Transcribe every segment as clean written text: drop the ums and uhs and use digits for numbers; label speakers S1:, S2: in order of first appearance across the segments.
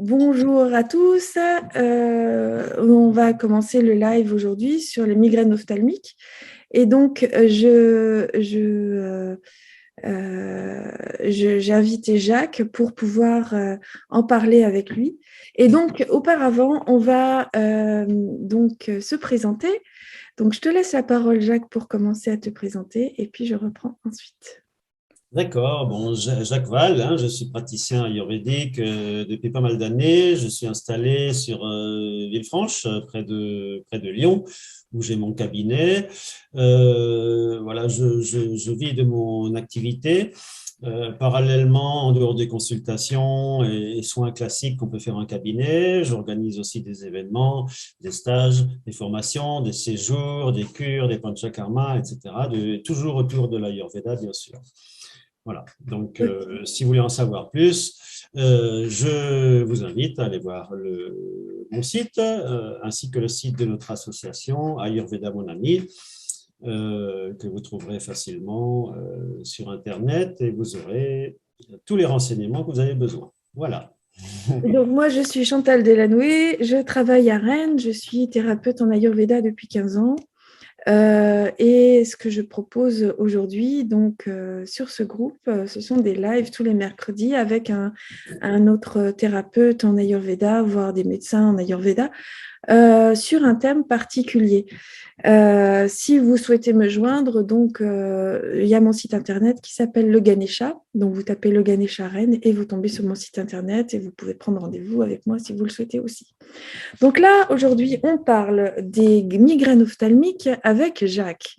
S1: Bonjour à tous. On va commencer le live aujourd'hui sur les migraines ophtalmiques. Et donc, j'ai invité Jacques pour pouvoir en parler avec lui. Et donc, auparavant, on va se présenter. Donc, je te laisse la parole, Jacques, pour commencer à te présenter, et puis je reprends ensuite.
S2: D'accord, bon, Jacques Val, je suis praticien ayurvédique depuis pas mal d'années. Je suis installé sur Villefranche, près de Lyon, où j'ai mon cabinet. Voilà, je vis de mon activité. Parallèlement, en dehors des consultations et soins classiques qu'on peut faire en cabinet, j'organise aussi des événements, des stages, des formations, des séjours, des cures, des panchakarma, etc., toujours autour de l'Ayurveda, bien sûr. Voilà, donc si vous voulez en savoir plus, je vous invite à aller voir mon site ainsi que le site de notre association Ayurveda Mon Ami, que vous trouverez facilement sur Internet et vous aurez tous les renseignements que vous avez besoin. Voilà.
S1: Donc, moi, je suis Chantal Delanoué, je travaille à Rennes, je suis thérapeute en Ayurveda depuis 15 ans. Et ce que je propose aujourd'hui, sur ce groupe, ce sont des lives tous les mercredis avec un autre thérapeute en Ayurveda, voire des médecins en Ayurveda, sur un thème particulier. Si vous souhaitez me joindre, il y a mon site internet qui s'appelle Le Ganesha. Donc, vous tapez Le Ganesha Rennes et vous tombez sur mon site internet et vous pouvez prendre rendez-vous avec moi si vous le souhaitez aussi. Donc là, aujourd'hui, on parle des migraines ophtalmiques avec Jacques.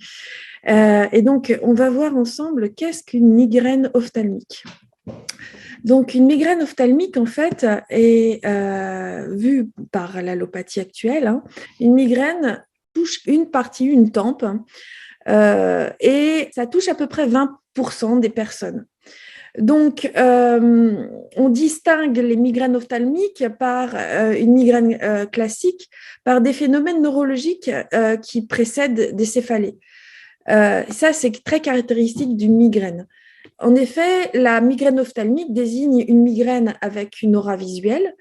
S1: Et donc, on va voir ensemble qu'est-ce qu'une migraine ophtalmique. Donc, une migraine ophtalmique, en fait, est vue par l'allopathie actuelle. Une migraine touche une tempe, et ça touche à peu près 20% des personnes. Donc, on distingue les migraines ophtalmiques par une migraine classique par des phénomènes neurologiques qui précèdent des céphalées. Ça, c'est très caractéristique d'une migraine. En effet, la migraine ophtalmique désigne une migraine avec une aura visuelle.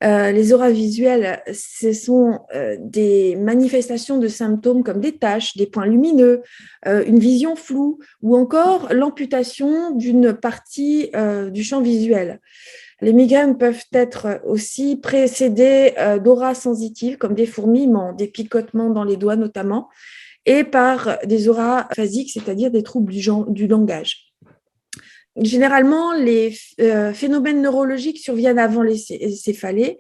S1: Les auras visuelles, ce sont des manifestations de symptômes comme des taches, des points lumineux, une vision floue ou encore l'amputation d'une partie du champ visuel. Les migraines peuvent être aussi précédées d'auras sensitives comme des fourmillements, des picotements dans les doigts notamment, et par des auras phasiques, c'est-à-dire des troubles du langage. Généralement, les phénomènes neurologiques surviennent avant les céphalées.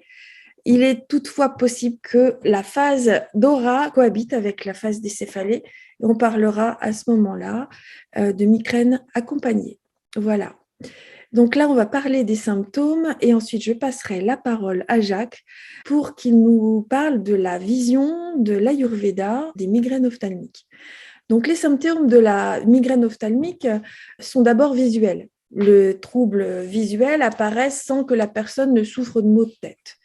S1: Il est toutefois possible que la phase d'aura cohabite avec la phase des céphalées. On parlera à ce moment-là de migraine accompagnée. Voilà. Donc là, on va parler des symptômes et ensuite je passerai la parole à Jacques pour qu'il nous parle de la vision de l'Ayurveda des migraines ophtalmiques. Donc, les symptômes de la migraine ophtalmique sont d'abord visuels. Le trouble visuel apparaît sans que la personne ne souffre de maux de tête.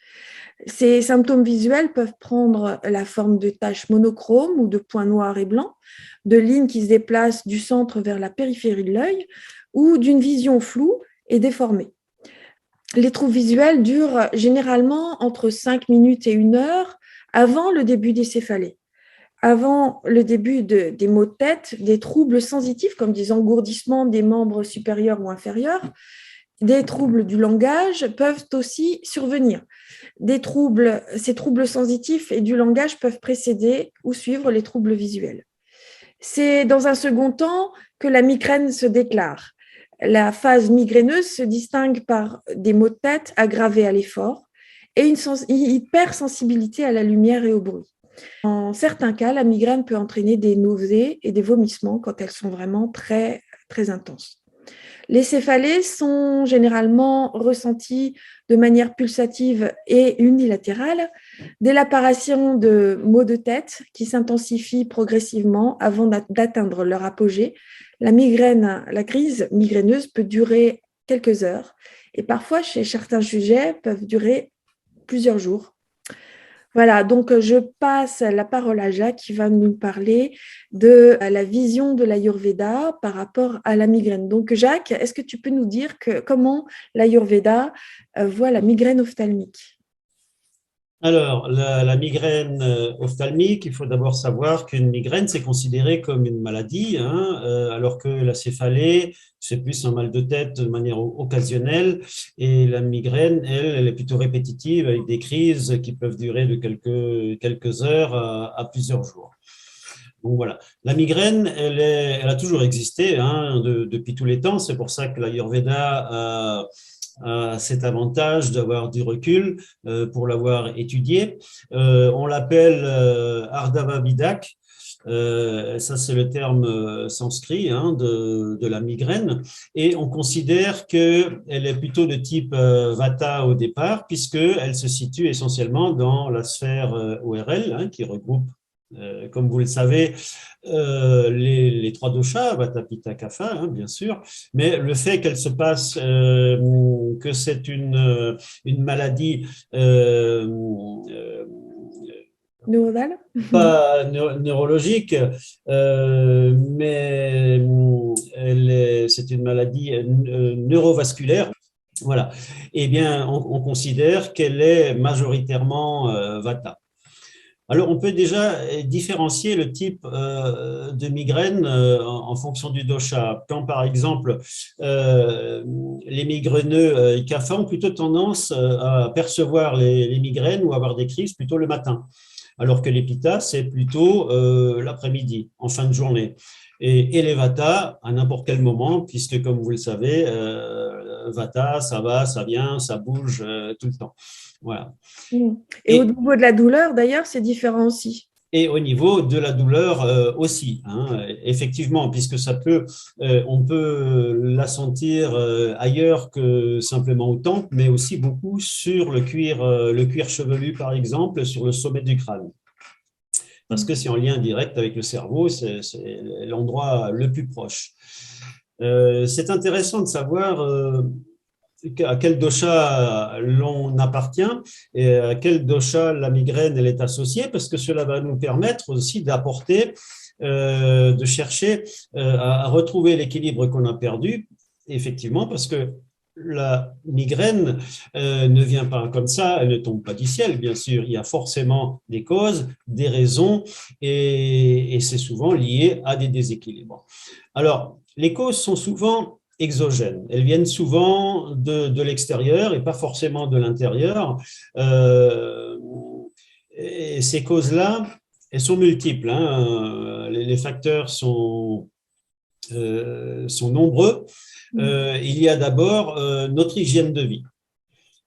S1: Ces symptômes visuels peuvent prendre la forme de taches monochromes ou de points noirs et blancs, de lignes qui se déplacent du centre vers la périphérie de l'œil ou d'une vision floue et déformée. Les troubles visuels durent généralement entre 5 minutes et 1 heure avant le début des céphalées. Avant le début des maux de tête, des troubles sensitifs comme des engourdissements des membres supérieurs ou inférieurs, des troubles du langage peuvent aussi survenir. Ces troubles sensitifs et du langage peuvent précéder ou suivre les troubles visuels. C'est dans un second temps que la migraine se déclare. La phase migraineuse se distingue par des maux de tête aggravés à l'effort et une hypersensibilité à la lumière et au bruit. En certains cas, la migraine peut entraîner des nausées et des vomissements quand elles sont vraiment très, très intenses. Les céphalées sont généralement ressenties de manière pulsative et unilatérale dès l'apparition de maux de tête qui s'intensifient progressivement avant d'atteindre leur apogée. La crise migraineuse peut durer quelques heures et parfois, chez certains sujets, peuvent durer plusieurs jours. Voilà, donc je passe la parole à Jacques qui va nous parler de la vision de l'Ayurveda par rapport à la migraine. Donc Jacques, est-ce que tu peux nous dire comment l'Ayurveda voit la migraine ophtalmique?
S2: Alors, la migraine ophtalmique, il faut d'abord savoir qu'une migraine, c'est considéré comme une maladie, hein, alors que la céphalée, c'est plus un mal de tête de manière occasionnelle, et la migraine, elle est plutôt répétitive, avec des crises qui peuvent durer de quelques heures à plusieurs jours. Donc voilà, la migraine, elle a toujours existé, hein, depuis tous les temps. C'est pour ça que l'Ayurveda a cet avantage d'avoir du recul pour l'avoir étudié. On l'appelle Ardhava Vidak. Ça, c'est le terme sanskrit, hein, de la migraine. Et on considère qu'elle est plutôt de type Vata au départ, puisqu'elle se situe essentiellement dans la sphère ORL, hein, qui regroupe, comme vous le savez, les trois doshas, Vata, Pitta, Kapha, hein, bien sûr, mais le fait qu'elle se passe, que c'est une maladie
S1: Neuronal?
S2: pas neurologique, mais c'est une maladie neurovasculaire. Voilà. Eh bien, on considère qu'elle est majoritairement Vata. Alors, on peut déjà différencier le type de migraine en fonction du dosha. Quand, par exemple, les migraineux kapha ont plutôt tendance à percevoir les migraines ou avoir des crises plutôt le matin, alors que les pitta, c'est plutôt l'après-midi, en fin de journée. Et les vata, à n'importe quel moment, puisque, comme vous le savez, vata, ça va, ça vient, ça bouge tout le temps. Voilà.
S1: Mm. Et au
S2: Et
S1: niveau de la douleur, d'ailleurs, c'est différent aussi.
S2: Et au niveau de la douleur aussi, hein, effectivement, puisque on peut la sentir ailleurs que simplement au temple, mais aussi beaucoup sur le cuir chevelu, par exemple, sur le sommet du crâne. Parce que c'est en lien direct avec le cerveau, c'est l'endroit le plus proche. C'est intéressant de savoir à quel dosha l'on appartient et à quel dosha la migraine elle est associée, parce que cela va nous permettre aussi d'apporter, de chercher à retrouver l'équilibre qu'on a perdu, effectivement, parce que la migraine ne vient pas comme ça, elle ne tombe pas du ciel, bien sûr. Il y a forcément des causes, des raisons, et c'est souvent lié à des déséquilibres. Alors, les causes sont souvent exogènes. Elles viennent souvent de l'extérieur et pas forcément de l'intérieur. Et ces causes-là, elles sont multiples, hein. Les facteurs sont nombreux. Il y a d'abord notre hygiène de vie.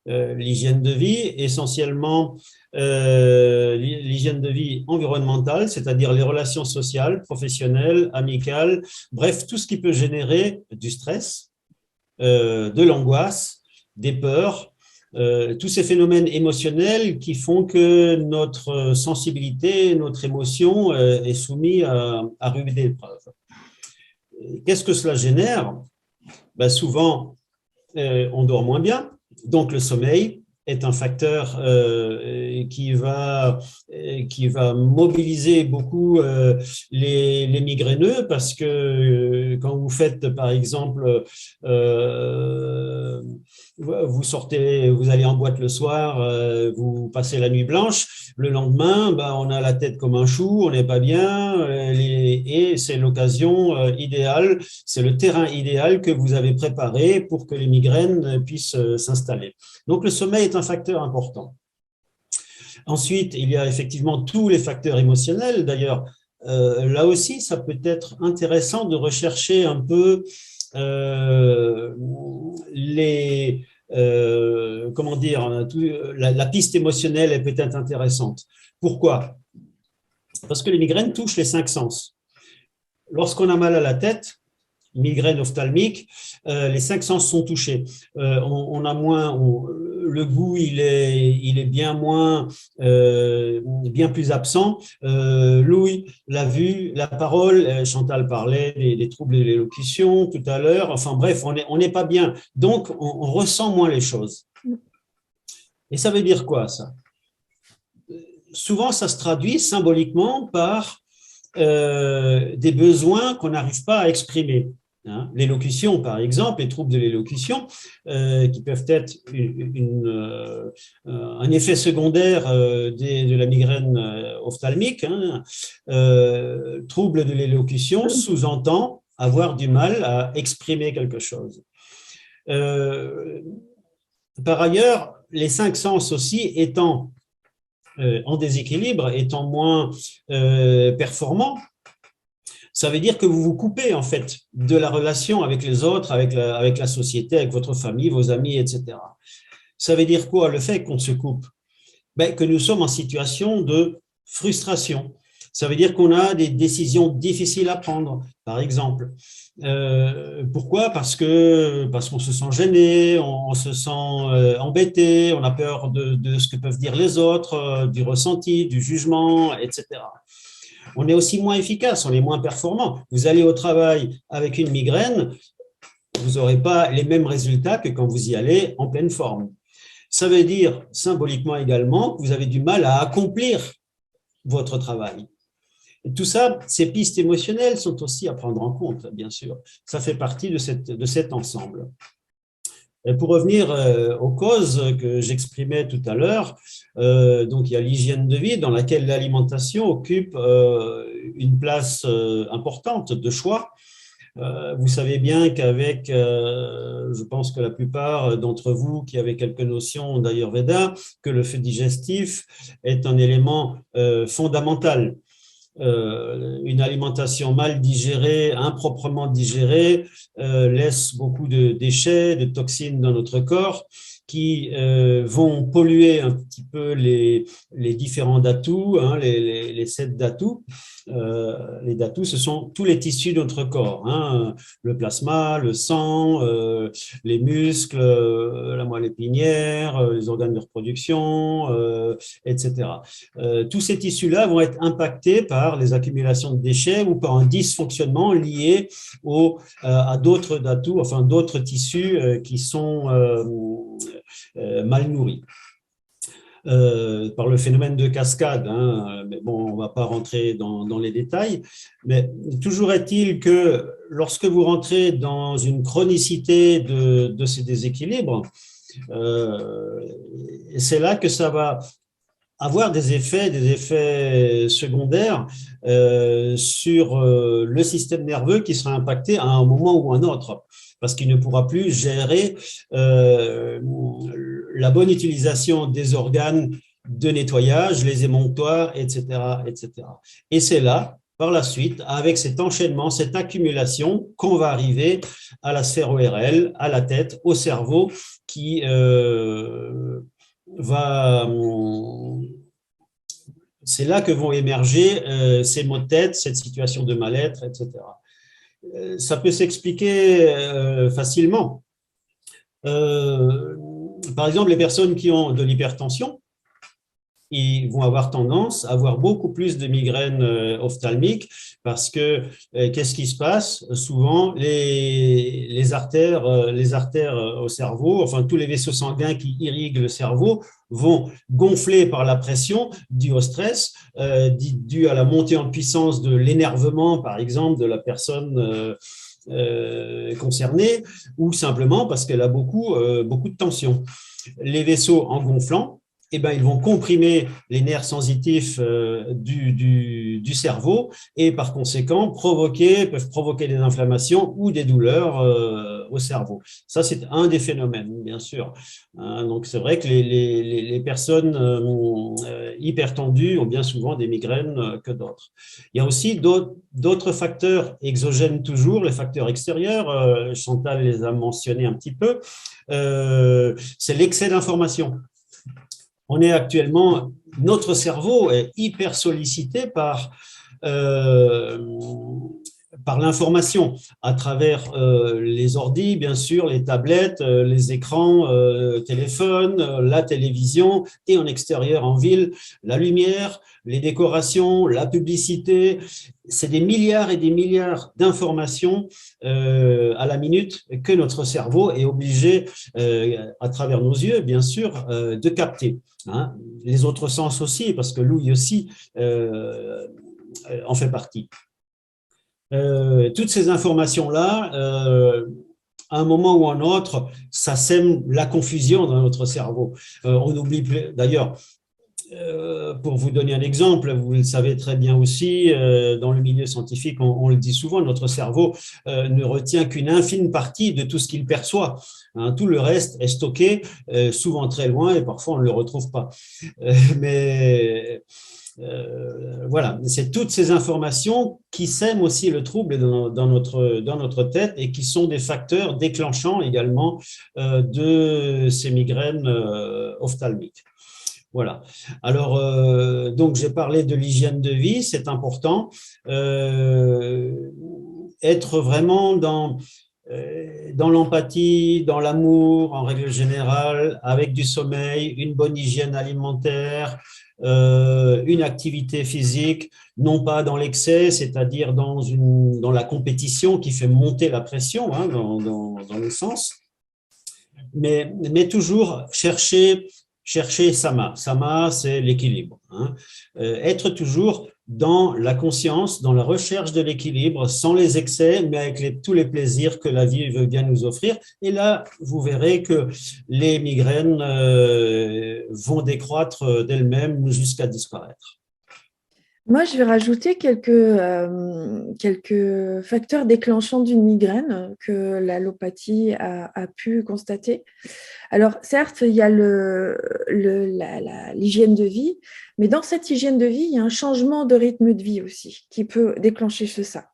S2: L'hygiène de vie, essentiellement l'hygiène de vie environnementale, c'est-à-dire les relations sociales, professionnelles, amicales, bref, tout ce qui peut générer du stress, de l'angoisse, des peurs, tous ces phénomènes émotionnels qui font que notre sensibilité, notre émotion est soumise à rude épreuve. Qu'est-ce que cela génère? Ben souvent, on dort moins bien, donc le sommeil est un facteur qui va mobiliser beaucoup les migraineux, parce que quand vous faites, par exemple, vous sortez, vous allez en boîte le soir, vous passez la nuit blanche, le lendemain, ben, on a la tête comme un chou, on n'est pas bien, et c'est l'occasion idéale, c'est le terrain idéal que vous avez préparé pour que les migraines puissent s'installer. Donc, le sommeil est un facteur important. Ensuite, il y a effectivement tous les facteurs émotionnels. D'ailleurs, là aussi, ça peut être intéressant de rechercher un peu comment dire, la piste émotionnelle est peut-être intéressante. Pourquoi? Parce que les migraines touchent les 5 sens. Lorsqu'on a mal à la tête, migraine ophtalmique, les 5 sens sont touchés. On a moins, le goût, il est bien moins, bien plus absent. L'ouïe, la vue, la parole. Chantal parlait des troubles de l'élocution tout à l'heure. Enfin bref, on n'est pas bien. Donc, on ressent moins les choses. Et ça veut dire quoi, ça? souvent, ça se traduit symboliquement par des besoins qu'on n'arrive pas à exprimer. Hein. L'élocution, par exemple, les troubles de l'élocution, qui peuvent être un effet secondaire de la migraine ophtalmique. Hein. Trouble de l'élocution sous-entend avoir du mal à exprimer quelque chose. Par ailleurs, les cinq sens aussi étant en déséquilibre, étant moins performants, ça veut dire que vous vous coupez en fait de la relation avec les autres, avec la société, avec votre famille, vos amis, etc. Ça veut dire quoi le fait qu'on se coupe? Ben, que nous sommes en situation de frustration. Ça veut dire qu'on a des décisions difficiles à prendre, par exemple. Pourquoi? Parce qu'on se sent gêné, on se sent embêté, on a peur de ce que peuvent dire les autres, du ressenti, du jugement, etc. On est aussi moins efficace, on est moins performant. Vous allez au travail avec une migraine, vous n'aurez pas les mêmes résultats que quand vous y allez en pleine forme. Ça veut dire symboliquement également que vous avez du mal à accomplir votre travail. Et tout ça, ces pistes émotionnelles sont aussi à prendre en compte, bien sûr. Ça fait partie de cet ensemble. Et pour revenir aux causes que j'exprimais tout à l'heure, donc il y a l'hygiène de vie dans laquelle l'alimentation occupe une place importante de choix. Vous savez bien qu'avec, je pense que la plupart d'entre vous qui avez quelques notions d'Ayurveda, que le fait digestif est un élément fondamental. Une alimentation mal digérée, improprement digérée, laisse beaucoup de déchets, de toxines dans notre corps qui vont polluer un petit peu les différents dhatus, hein, les 7 dhatus. Les dhatus, ce sont tous les tissus de notre corps, hein, le plasma, le sang, les muscles, la moelle épinière, les organes de reproduction, etc. Tous ces tissus-là vont être impactés par les accumulations de déchets ou par un dysfonctionnement lié à d'autres dhatus, enfin d'autres tissus qui sont mal nourris. Par le phénomène de cascade, hein, mais bon, on ne va pas rentrer dans les détails, mais toujours est-il que lorsque vous rentrez dans une chronicité de ces déséquilibres, c'est là que ça va avoir des effets secondaires sur le système nerveux qui sera impacté à un moment ou un autre, parce qu'il ne pourra plus gérer la bonne utilisation des organes de nettoyage, les émonctoires, etc., etc. Et c'est là, par la suite, avec cet enchaînement, cette accumulation, qu'on va arriver à la sphère ORL, à la tête, au cerveau, qui c'est là que vont émerger ces maux de tête, cette situation de mal-être, etc. Ça peut s'expliquer facilement. Par exemple, les personnes qui ont de l'hypertension, ils vont avoir tendance à avoir beaucoup plus de migraines ophtalmiques parce que qu'est-ce qui se passe? Souvent, les artères au cerveau, enfin tous les vaisseaux sanguins qui irriguent le cerveau vont gonfler par la pression due au stress, due à la montée en puissance de l'énervement, par exemple, de la personne concernée, ou simplement parce qu'elle a beaucoup de tension. Les vaisseaux en gonflant, eh ben, ils vont comprimer les nerfs sensitifs du cerveau et par conséquent peuvent provoquer des inflammations ou des douleurs au cerveau. Ça, c'est un des phénomènes, bien sûr. Donc, c'est vrai que les personnes hypertendues ont bien souvent des migraines que d'autres. Il y a aussi d'autres facteurs exogènes toujours, les facteurs extérieurs. Chantal les a mentionnés un petit peu. C'est l'excès d'information. On est actuellement, notre cerveau est hyper sollicité par par l'information, à travers les ordis, bien sûr, les tablettes, les écrans, téléphones, la télévision, et en extérieur, en ville, la lumière, les décorations, la publicité. C'est des milliards et des milliards d'informations à la minute que notre cerveau est obligé, à travers nos yeux, bien sûr, de capter. Hein. Les autres sens aussi, parce que l'ouïe aussi en fait partie. Toutes ces informations-là, à un moment ou à un autre, ça sème la confusion dans notre cerveau. On oublie d'ailleurs, pour vous donner un exemple, vous le savez très bien aussi, dans le milieu scientifique, on le dit souvent, notre cerveau ne retient qu'une infime partie de tout ce qu'il perçoit. Hein, tout le reste est stocké, souvent très loin, et parfois on ne le retrouve pas. Mais voilà, c'est toutes ces informations qui sèment aussi le trouble dans notre tête et qui sont des facteurs déclenchants également de ces migraines ophtalmiques. Voilà. Alors, donc, j'ai parlé de l'hygiène de vie, c'est important. Être vraiment dans l'empathie, dans l'amour en règle générale, avec du sommeil, une bonne hygiène alimentaire, une activité physique, non pas dans l'excès, c'est-à-dire dans la compétition qui fait monter la pression, hein, dans le sens, mais toujours chercher Sama. Sama, c'est l'équilibre. Hein. Être toujours dans la conscience, dans la recherche de l'équilibre, sans les excès, mais avec tous les plaisirs que la vie veut bien nous offrir. Et là, vous verrez que les migraines vont décroître d'elles-mêmes jusqu'à disparaître.
S1: Moi, je vais rajouter quelques facteurs déclenchants d'une migraine que l'allopathie a pu constater. Alors, certes, il y a l'hygiène de vie, mais dans cette hygiène de vie, il y a un changement de rythme de vie aussi qui peut déclencher ça.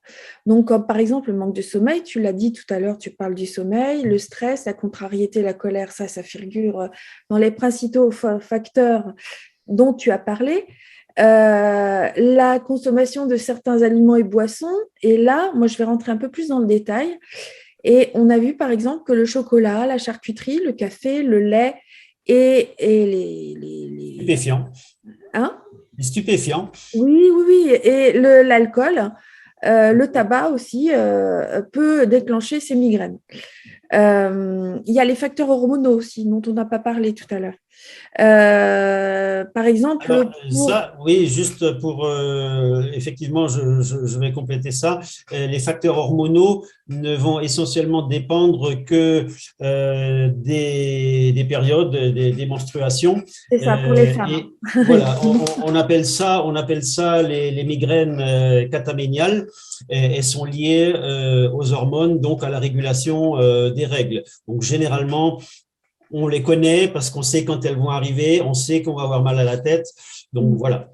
S1: Donc, comme par exemple le manque de sommeil, tu l'as dit tout à l'heure, tu parles du sommeil, le stress, la contrariété, la colère, ça figure dans les principaux facteurs dont tu as parlé. La consommation de certains aliments et boissons. Et là, moi, je vais rentrer un peu plus dans le détail. Et on a vu, par exemple, que le chocolat, la charcuterie, le café, le lait et
S2: Stupéfiant.
S1: Hein?
S2: Stupéfiant.
S1: Oui, oui, oui. Et l'alcool, le tabac aussi peut déclencher ces migraines. Il y a les facteurs hormonaux aussi, dont on n'a pas parlé tout à l'heure. Par exemple,
S2: Alors, ça, oui, juste pour, effectivement, je vais compléter ça. Les facteurs hormonaux ne vont essentiellement dépendre que des périodes, des menstruations.
S1: c'est ça, pour les
S2: Et
S1: femmes.
S2: voilà, on appelle ça les migraines cataméniales. Et elles sont liées aux hormones, donc à la régulation des règles. Donc, généralement, on les connaît parce qu'on sait quand elles vont arriver, on sait qu'on va avoir mal à la tête. Donc voilà.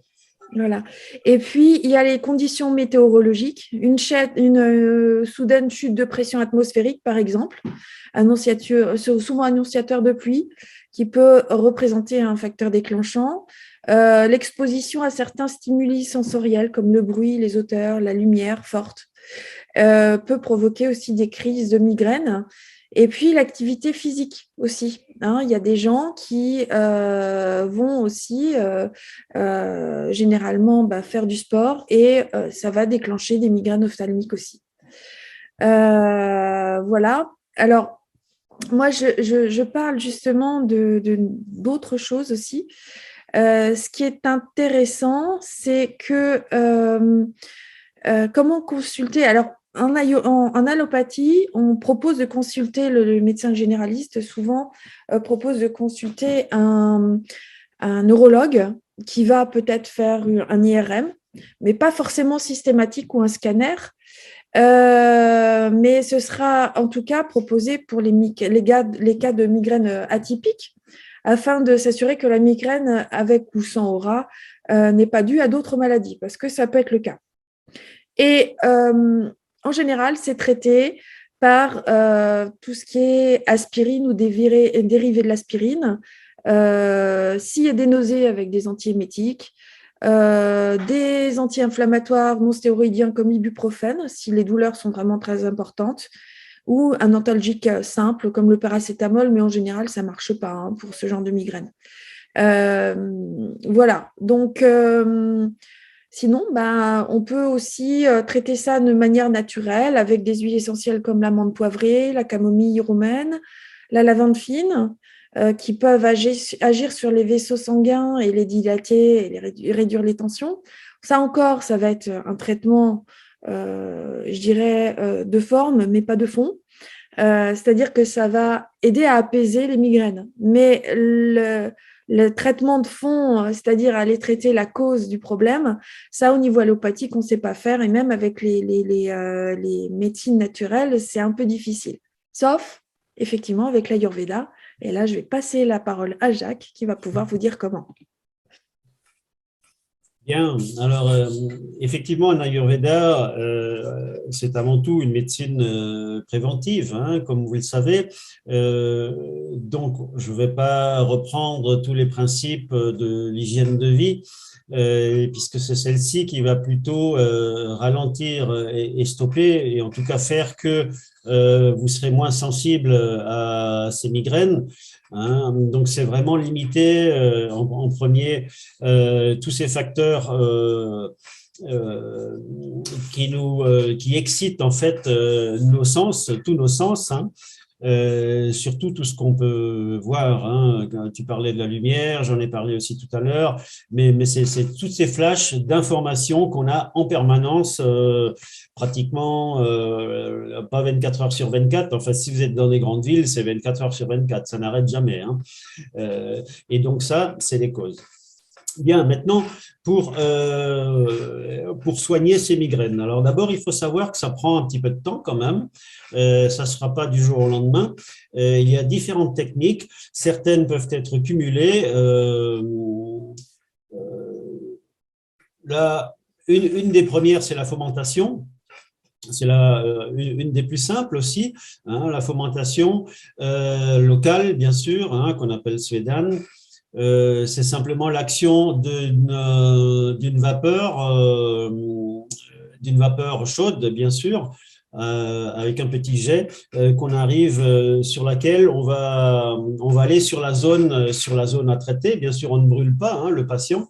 S1: Voilà. Et puis, il y a les conditions météorologiques, une soudaine chute de pression atmosphérique, par exemple, souvent annonciateur de pluie, qui peut représenter un facteur déclenchant. L'exposition à certains stimuli sensoriels, comme le bruit, les odeurs, la lumière forte, peut provoquer aussi des crises de migraine. Et puis l'activité physique aussi. Hein. Il y a des gens qui vont aussi généralement faire du sport et ça va déclencher des migraines ophtalmiques aussi. Voilà. Alors, moi, je parle justement d'autres choses aussi. Ce qui est intéressant, c'est que comment consulter. Alors, en allopathie, on propose de consulter, le médecin généraliste souvent propose de consulter un neurologue qui va peut-être faire un IRM, mais pas forcément systématique ou un scanner. Mais ce sera en tout cas proposé pour les cas de migraine atypiques, afin de s'assurer que la migraine, avec ou sans aura, n'est pas due à d'autres maladies, parce que ça peut être le cas. Et en général, c'est traité par tout ce qui est aspirine ou dérivés de l'aspirine. S'il y a des nausées avec des antiémétiques, des anti-inflammatoires non stéroïdiens comme l'ibuprofène, si les douleurs sont vraiment très importantes, ou un antalgique simple comme le paracétamol, mais en général, ça ne marche pas hein, pour ce genre de migraine. Voilà, donc sinon, bah, on peut aussi traiter ça de manière naturelle avec des huiles essentielles comme l'amande poivrée, la camomille romaine, la lavande fine, qui peuvent agir sur les vaisseaux sanguins et les dilater et réduire les tensions. Ça encore, ça va être un traitement, je dirais, de forme, mais pas de fond. C'est-à-dire que ça va aider à apaiser les migraines. Mais le traitement de fond, c'est-à-dire aller traiter la cause du problème, ça, au niveau allopathique, on ne sait pas faire. Et même avec les médecines naturelles, c'est un peu difficile. Sauf, effectivement, avec l'Ayurveda. Et là, je vais passer la parole à Jacques, qui va pouvoir vous dire comment.
S2: Bien, alors effectivement, en Ayurveda, c'est avant tout une médecine préventive, hein, comme vous le savez. Donc, je ne vais pas reprendre tous les principes de l'hygiène de vie, puisque c'est celle-ci qui va plutôt ralentir et stopper, et en tout cas faire que vous serez moins sensible à ces migraines. Hein. Donc, c'est vraiment limiter en premier tous ces facteurs qui excitent en fait nos sens, tous nos sens, hein. Surtout tout ce qu'on peut voir. Hein. Tu parlais de la lumière, j'en ai parlé aussi tout à l'heure, mais c'est toutes ces flashs d'informations qu'on a en permanence, pratiquement pas 24 heures sur 24. Enfin, si vous êtes dans des grandes villes, c'est 24 heures sur 24, ça n'arrête jamais. Hein. Et donc ça, c'est les causes. Bien, maintenant, pour soigner ces migraines. Alors d'abord, il faut savoir que ça prend un petit peu de temps quand même. Ça ne sera pas du jour au lendemain. Il y a différentes techniques. Certaines peuvent être cumulées. Là, une des premières, c'est la fomentation. C'est une des plus simples aussi, hein, la fomentation locale, bien sûr, hein, qu'on appelle Swedan. C'est simplement l'action d'une vapeur chaude, bien sûr, avec un petit jet qu'on arrive sur laquelle on va aller sur la zone à traiter. Bien sûr, on ne brûle pas hein, le patient.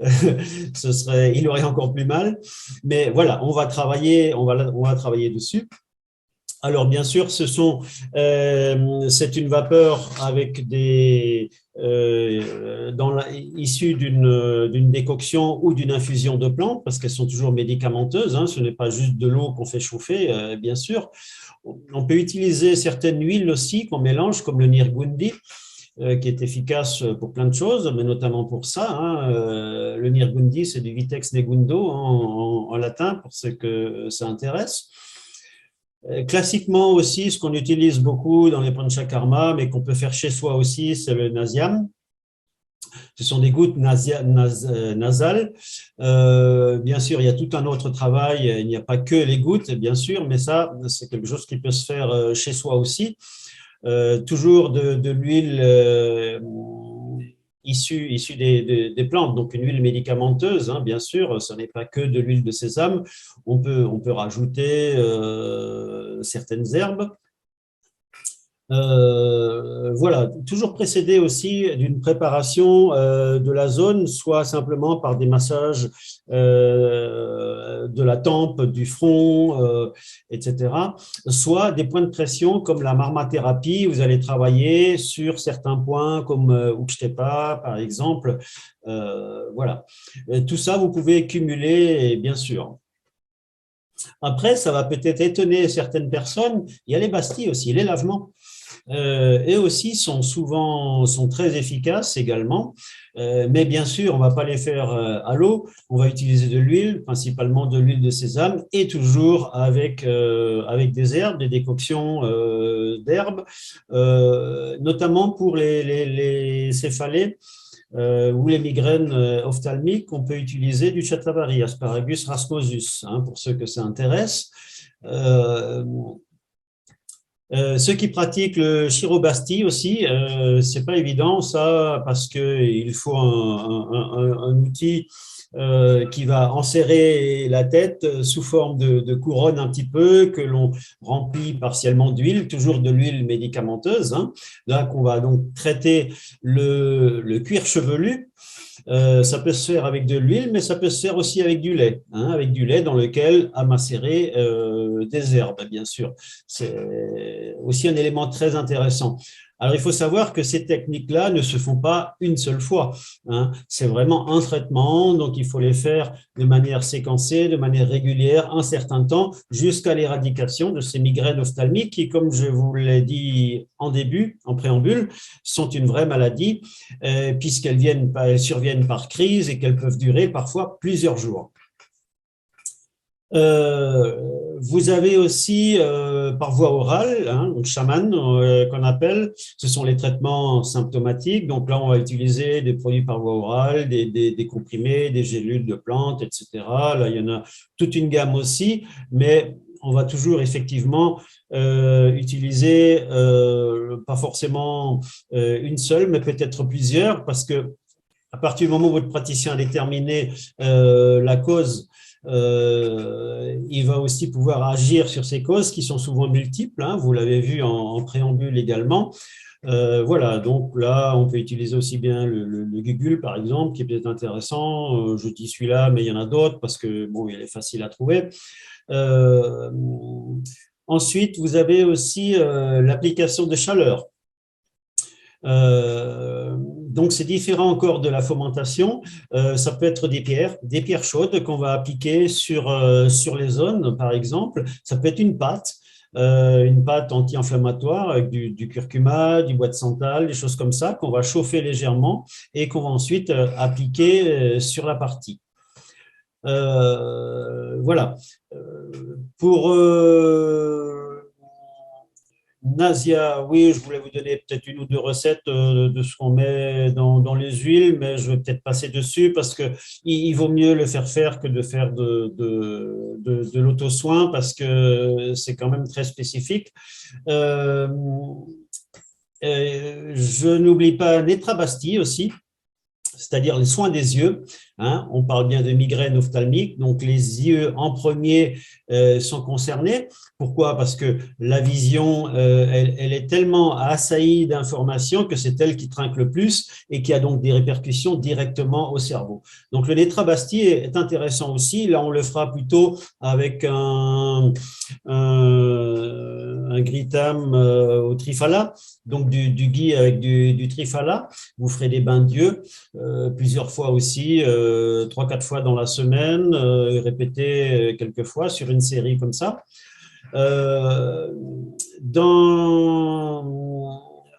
S2: Il aurait encore plus mal. Mais voilà, on va travailler dessus. Alors, bien sûr, c'est une vapeur avec issue d'une décoction ou d'une infusion de plantes, parce qu'elles sont toujours médicamenteuses. Hein, ce n'est pas juste de l'eau qu'on fait chauffer, bien sûr. On peut utiliser certaines huiles aussi qu'on mélange, comme le nirgundi, qui est efficace pour plein de choses, mais notamment pour ça. Hein. Le nirgundi, c'est du Vitex negundo en latin, pour ceux que ça intéresse. Classiquement aussi, ce qu'on utilise beaucoup dans les panchakarma, mais qu'on peut faire chez soi aussi, c'est le nasyam. Ce sont des gouttes nasales. Bien sûr, il y a tout un autre travail. Il n'y a pas que les gouttes, bien sûr, mais ça, c'est quelque chose qui peut se faire chez soi aussi. Toujours de l'huile issue des plantes, donc une huile médicamenteuse, hein, bien sûr, ce n'est pas que de l'huile de sésame. On peut rajouter certaines herbes. Voilà, toujours précédé aussi d'une préparation de la zone, soit simplement par des massages de la tempe, du front, etc., soit des points de pression comme la marmathérapie, vous allez travailler sur certains points comme Ukshtepa, par exemple. Voilà, tout ça, vous pouvez cumuler, bien sûr. Après, ça va peut-être étonner certaines personnes, il y a les bastilles aussi, les lavements. Et aussi sont très efficaces également. Mais bien sûr, on ne va pas les faire à l'eau. On va utiliser de l'huile, principalement de l'huile de sésame, et toujours avec des herbes, des décoctions d'herbes, notamment pour les céphalées. Ou les migraines ophtalmiques, on peut utiliser du chatabari, Asparagus rasmosus, hein, pour ceux que ça intéresse. Ceux qui pratiquent le chirobasti aussi, c'est pas évident ça, parce qu'il faut un outil qui va enserrer la tête sous forme de couronne un petit peu, que l'on remplit partiellement d'huile, toujours de l'huile médicamenteuse, hein. Là qu'on va donc traiter le cuir chevelu. Ça peut se faire avec de l'huile, mais ça peut se faire aussi avec du lait, hein, avec du lait dans lequel a macéré des herbes, bien sûr. C'est aussi un élément très intéressant. Alors, il faut savoir que ces techniques-là ne se font pas une seule fois, hein. C'est vraiment un traitement, donc il faut les faire de manière séquencée, de manière régulière, un certain temps, jusqu'à l'éradication de ces migraines ophtalmiques qui, comme je vous l'ai dit en début, en préambule, sont une vraie maladie elles surviennent par crise et qu'elles peuvent durer parfois plusieurs jours. Vous avez aussi par voie orale, hein, donc chaman qu'on appelle, ce sont les traitements symptomatiques. Donc là, on va utiliser des produits par voie orale, des comprimés, des gélules de plantes, etc. Là, il y en a toute une gamme aussi, mais on va toujours effectivement utiliser pas forcément une seule, mais peut-être plusieurs, parce que à partir du moment où votre praticien a déterminé la cause, il va aussi pouvoir agir sur ces causes qui sont souvent multiples, hein, vous l'avez vu en préambule également. Voilà, donc là, on peut utiliser aussi bien le Gugul, par exemple, qui est peut-être intéressant. Je dis celui-là, mais il y en a d'autres parce que bon, il est facile à trouver. Euh, Ensuite, vous avez aussi l'application de chaleur. Donc, c'est différent encore de la fomentation. Ça peut être des pierres chaudes qu'on va appliquer sur les zones, par exemple. Ça peut être une pâte anti-inflammatoire avec du curcuma, du bois de santal, des choses comme ça, qu'on va chauffer légèrement et qu'on va ensuite appliquer sur la partie. Voilà. Pour Nasia, oui, je voulais vous donner peut-être une ou deux recettes de ce qu'on met dans les huiles, mais je vais peut-être passer dessus parce que il vaut mieux le faire que de faire de l'auto-soin parce que c'est quand même très spécifique. Euh, je n'oublie pas Netrabasti aussi, c'est-à-dire les soins des yeux, hein. On parle bien de migraine ophtalmique, donc les yeux en premier sont concernés. Pourquoi? Parce que la vision, elle est tellement assaillie d'informations que c'est elle qui trinque le plus et qui a donc des répercussions directement au cerveau. Donc le Netrabasti est intéressant aussi. Là, on le fera plutôt avec un gritam au trifala, donc du ghee avec du trifala. Vous ferez des bains d'yeux plusieurs fois aussi, 3-4 fois dans la semaine, répétez quelques fois sur une série comme ça. Dans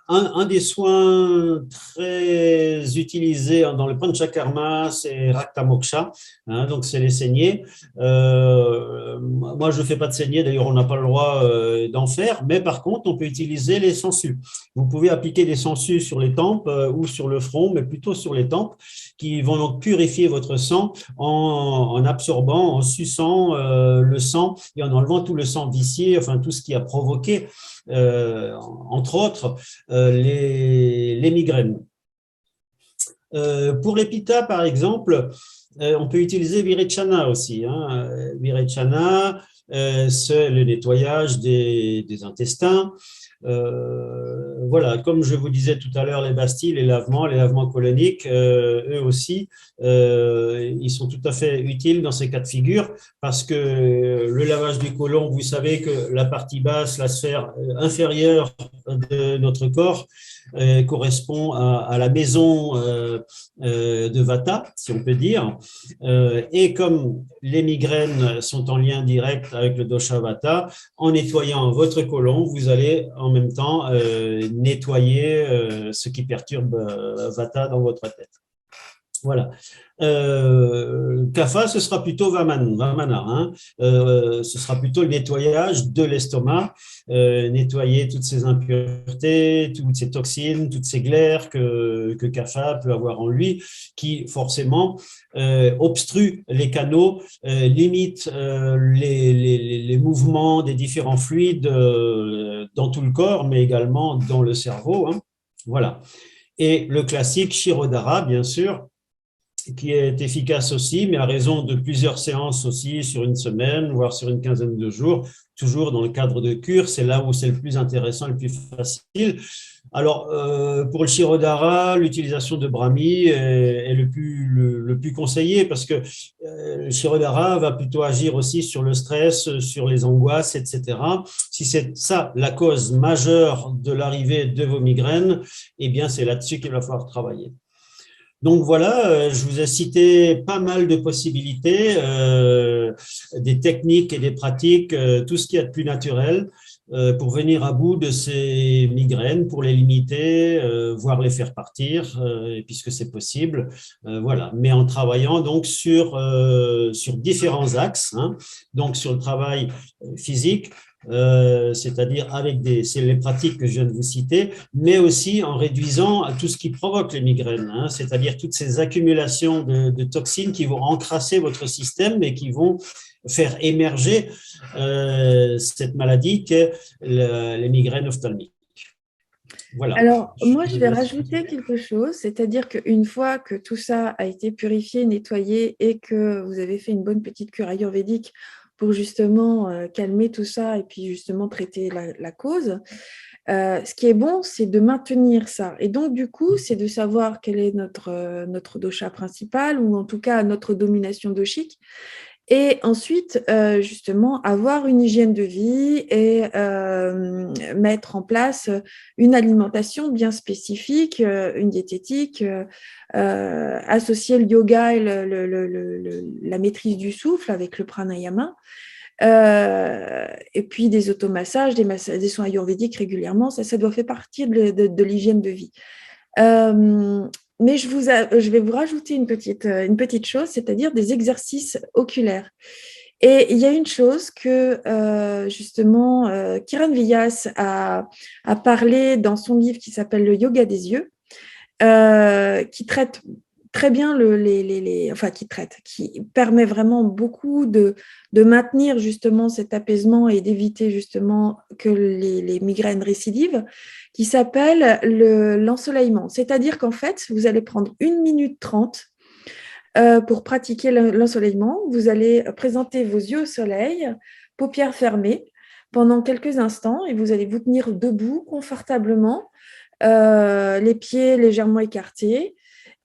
S2: un des soins très utilisés dans le Panchakarma, c'est Rakta Moksha, hein, donc c'est les saignées. Moi, je ne fais pas de saignées, d'ailleurs, on n'a pas le droit d'en faire, mais par contre, on peut utiliser les sangsues. Vous pouvez appliquer des sangsues sur les tempes ou sur le front, mais plutôt sur les tempes, qui vont donc purifier votre sang en absorbant, en suçant le sang et en enlevant tout le sang vicié, enfin tout ce qui a provoqué entre autres, les migraines. Pour les pitta, par exemple, on peut utiliser Virechana aussi, hein. Virechana, c'est le nettoyage des intestins. Voilà, comme je vous disais tout à l'heure, les lavements coloniques, eux aussi, ils sont tout à fait utiles dans ces cas de figure parce que le lavage du côlon, vous savez que la partie basse, la sphère inférieure de notre corps, correspond à la maison de Vata, si on peut dire. Et comme les migraines sont en lien direct avec le dosha Vata, en nettoyant votre côlon, vous allez en même temps nettoyer ce qui perturbe Vata dans votre tête. Voilà. Kapha, ce sera plutôt Vamana, hein. Ce sera plutôt le nettoyage de l'estomac, nettoyer toutes ces impuretés, toutes ces toxines, toutes ces glaires que Kapha peut avoir en lui, qui forcément obstruent les canaux, limitent les mouvements des différents fluides dans tout le corps, mais également dans le cerveau, hein. Voilà. Et le classique Shirodhara, bien sûr, qui est efficace aussi, mais à raison de plusieurs séances aussi sur une semaine, voire sur une quinzaine de jours, toujours dans le cadre de cure. C'est là où c'est le plus intéressant, le plus facile. Alors, pour le Shirodhara, l'utilisation de Brahmi est le plus conseillé parce que le Shirodhara va plutôt agir aussi sur le stress, sur les angoisses, etc. Si c'est ça la cause majeure de l'arrivée de vos migraines, eh bien, c'est là-dessus qu'il va falloir travailler. Donc voilà, je vous ai cité pas mal de possibilités, des techniques et des pratiques, tout ce qu'il y a de plus naturel pour venir à bout de ces migraines, pour les limiter, voire les faire partir, puisque c'est possible. Voilà, mais en travaillant donc sur différents axes, hein, donc sur le travail physique, c'est-à-dire c'est les pratiques que je viens de vous citer, mais aussi en réduisant tout ce qui provoque les migraines, hein, c'est-à-dire toutes ces accumulations de toxines qui vont encrasser votre système et qui vont faire émerger cette maladie qu'est les migraines ophtalmiques. Voilà.
S1: Alors, moi, je vais rajouter quelque chose, c'est-à-dire qu'une fois que tout ça a été purifié, nettoyé et que vous avez fait une bonne petite cure ayurvédique pour justement calmer tout ça et puis justement traiter la cause, ce qui est bon, c'est de maintenir ça. Et donc, du coup, c'est de savoir quel est notre dosha principal ou en tout cas notre domination doshique. Et ensuite, justement, avoir une hygiène de vie et mettre en place une alimentation bien spécifique, une diététique, associer le yoga et la maîtrise du souffle avec le pranayama. Et puis des automassages, des soins ayurvédiques régulièrement, ça doit faire partie de l'hygiène de vie. Mais je vais vous rajouter une petite chose, c'est-à-dire des exercices oculaires. Et il y a une chose que justement Kiran Vyas a parlé dans son livre qui s'appelle Le yoga des yeux, qui traite très bien qui permet vraiment beaucoup de maintenir justement cet apaisement et d'éviter justement que les migraines récidivent, qui s'appelle l'ensoleillement. C'est-à-dire qu'en fait, vous allez prendre 1 minute 30 pour pratiquer l'ensoleillement. Vous allez présenter vos yeux au soleil, paupières fermées, pendant quelques instants et vous allez vous tenir debout confortablement, les pieds légèrement écartés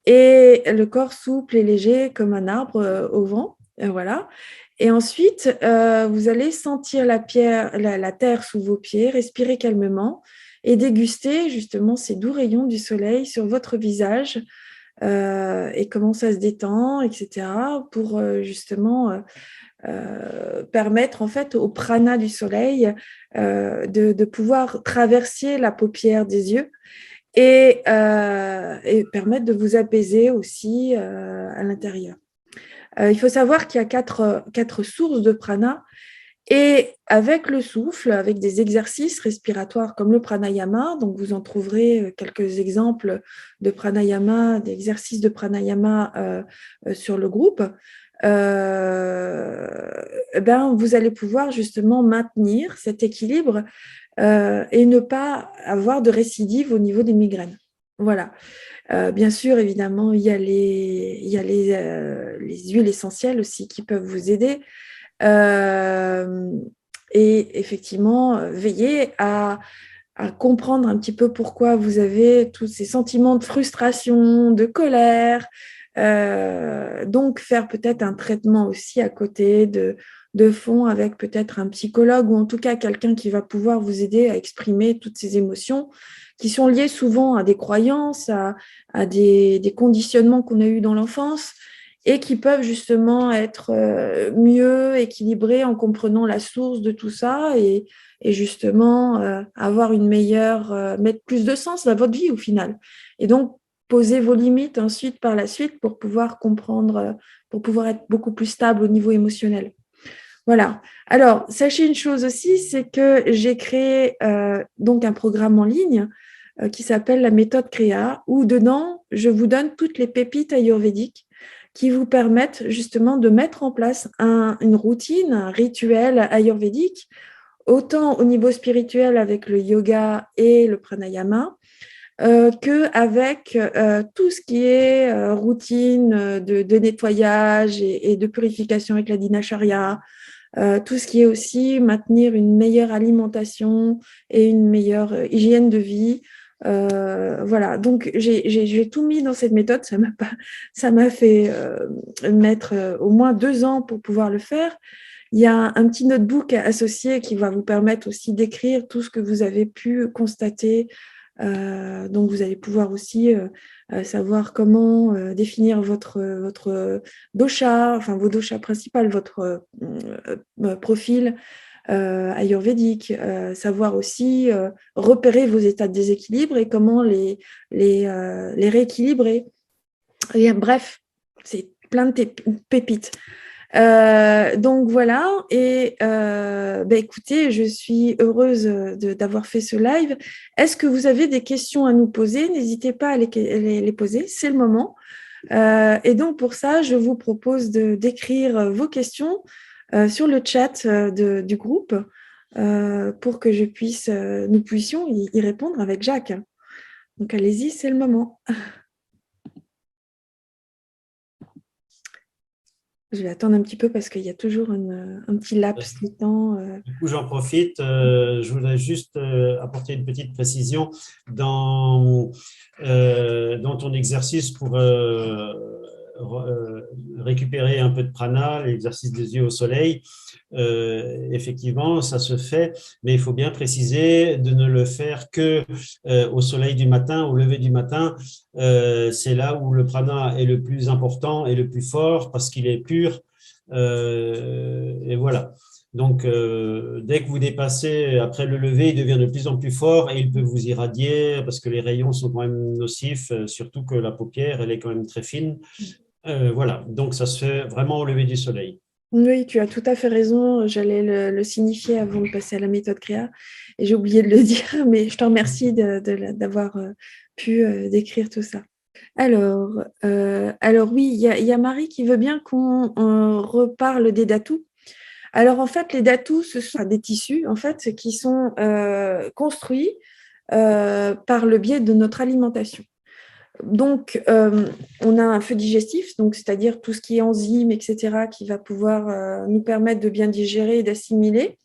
S1: et le corps souple et léger comme un arbre au vent. Voilà. Et ensuite, vous allez sentir la terre sous vos pieds, respirer calmement et déguster justement ces doux rayons du soleil sur votre visage et comment ça se détend, etc. pour justement permettre en fait au prana du soleil de pouvoir traverser la paupière des yeux et permettre de vous apaiser aussi à l'intérieur. Il faut savoir qu'il y a quatre sources de prana et avec le souffle, avec des exercices respiratoires comme le pranayama, donc vous en trouverez quelques exemples de pranayama, d'exercices de pranayama sur le groupe, vous allez pouvoir justement maintenir cet équilibre et ne pas avoir de récidive au niveau des migraines. Voilà. Bien sûr, évidemment, il y a les huiles essentielles aussi qui peuvent vous aider. Et effectivement, veillez à comprendre un petit peu pourquoi vous avez tous ces sentiments de frustration, de colère. Donc, faire peut-être un traitement aussi à côté de fond avec peut-être un psychologue ou en tout cas quelqu'un qui va pouvoir vous aider à exprimer toutes ces émotions qui sont liées souvent à des croyances, à des conditionnements qu'on a eus dans l'enfance et qui peuvent justement être mieux équilibrés en comprenant la source de tout ça et justement avoir mettre plus de sens à votre vie au final. Et donc, poser vos limites ensuite par la suite pour pouvoir comprendre, pour pouvoir être beaucoup plus stable au niveau émotionnel. Voilà. Alors, sachez une chose aussi, c'est que j'ai créé donc un programme en ligne qui s'appelle la méthode Créa, où dedans, je vous donne toutes les pépites ayurvédiques qui vous permettent justement de mettre en place une routine, un rituel ayurvédique, autant au niveau spirituel avec le yoga et le pranayama, qu'avec tout ce qui est routine de nettoyage et de purification avec la dinacharya, tout ce qui est aussi maintenir une meilleure alimentation et une meilleure hygiène de vie. Voilà, donc j'ai tout mis dans cette méthode. Ça m'a fait mettre au moins 2 ans pour pouvoir le faire. Il y a un petit notebook associé qui va vous permettre aussi d'écrire tout ce que vous avez pu constater. Donc, vous allez pouvoir aussi savoir comment définir votre dosha, enfin vos doshas principaux, votre profil ayurvédique, savoir aussi repérer vos états de déséquilibre et comment les rééquilibrer. Et, bref, c'est plein de pépites. Donc voilà, et écoutez, je suis heureuse d'avoir fait ce live. Est-ce que vous avez des questions à nous poser? N'hésitez pas à les poser, c'est le moment. Et donc pour ça, je vous propose d'écrire vos questions sur le chat du groupe pour que nous puissions y répondre avec Jacques. Donc allez-y, c'est le moment. Je vais attendre un petit peu parce qu'il y a toujours un petit laps de temps.
S2: Du coup, j'en profite. Je voudrais juste apporter une petite précision dans ton exercice pour récupérer un peu de prana, l'exercice des yeux au soleil. Effectivement, ça se fait, mais il faut bien préciser de ne le faire que au soleil du matin, au lever du matin. C'est là où le prana est le plus important et le plus fort parce qu'il est pur. Et voilà. Donc, dès que vous dépassez, après le lever, il devient de plus en plus fort et il peut vous irradier parce que les rayons sont quand même nocifs, surtout que la paupière, elle est quand même très fine. Voilà, donc ça se fait vraiment au lever du soleil.
S1: Oui, tu as tout à fait raison. J'allais le signifier avant de passer à la méthode créa et j'ai oublié de le dire, mais je te remercie d'avoir pu décrire tout ça. Alors oui, il y a Marie qui veut bien qu'on reparle des datus. Alors en fait, les datus, ce sont des tissus en fait qui sont construits par le biais de notre alimentation. Donc, on a un feu digestif, donc c'est-à-dire tout ce qui est enzymes, etc., qui va pouvoir nous permettre de bien digérer et d'assimiler.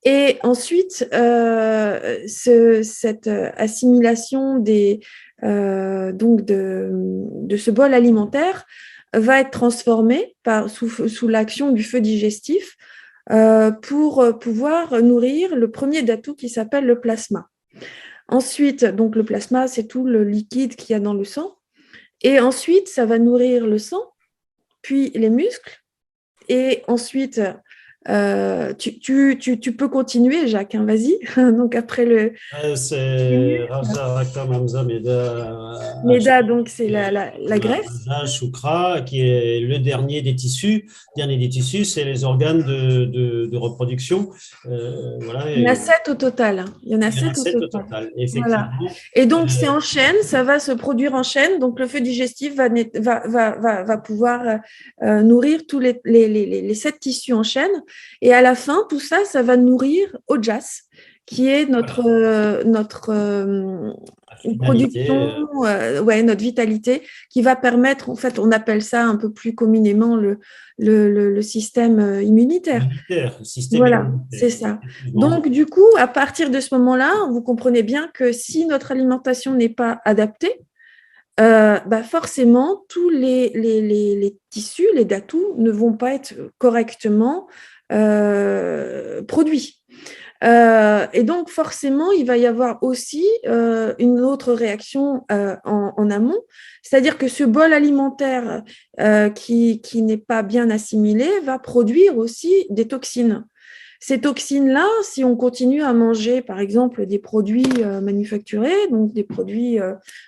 S1: Et ensuite, cette assimilation donc de ce bol alimentaire va être transformée sous l'action du feu digestif pour pouvoir nourrir le premier datou qui s'appelle le plasma. Ensuite, donc le plasma, c'est tout le liquide qu'il y a dans le sang. Et ensuite, ça va nourrir le sang, puis les muscles. Et ensuite, tu peux continuer, Jacques, hein, vas-y. Donc après le
S2: C'est Raja Rakta Mamza
S1: Meda, donc c'est la graisse.
S2: Meda Shukra, qui est le dernier des tissus. Le dernier des tissus, c'est les organes de reproduction. Voilà,
S1: Il y en a 7 au total. Il y en a
S2: il y en a
S1: 7 au
S2: 7 au
S1: total.
S2: total,
S1: Voilà.
S2: effectivement.
S1: Et donc, c'est en chaîne, ça va se produire en chaîne. Donc, le feu digestif va pouvoir nourrir tous les 7 tissus en chaîne. Et à la fin, tout ça, ça va nourrir Ojas, qui est notre
S2: Finalité,
S1: production, ouais, notre vitalité, qui va permettre, en fait, on appelle ça un peu plus communément le système immunitaire.
S2: immunitaire, système
S1: Voilà,
S2: immunitaire,
S1: c'est ça.
S2: effectivement.
S1: Donc, du coup, à partir de ce moment-là, vous comprenez bien que si notre alimentation n'est pas adaptée, forcément, tous les tissus, les datus, ne vont pas être correctement produits. Et donc, forcément, il va y avoir aussi une autre réaction en amont, c'est-à-dire que ce bol alimentaire qui n'est pas bien assimilé va produire aussi des toxines. Ces toxines-là, si on continue à manger, par exemple, des produits manufacturés, donc des produits,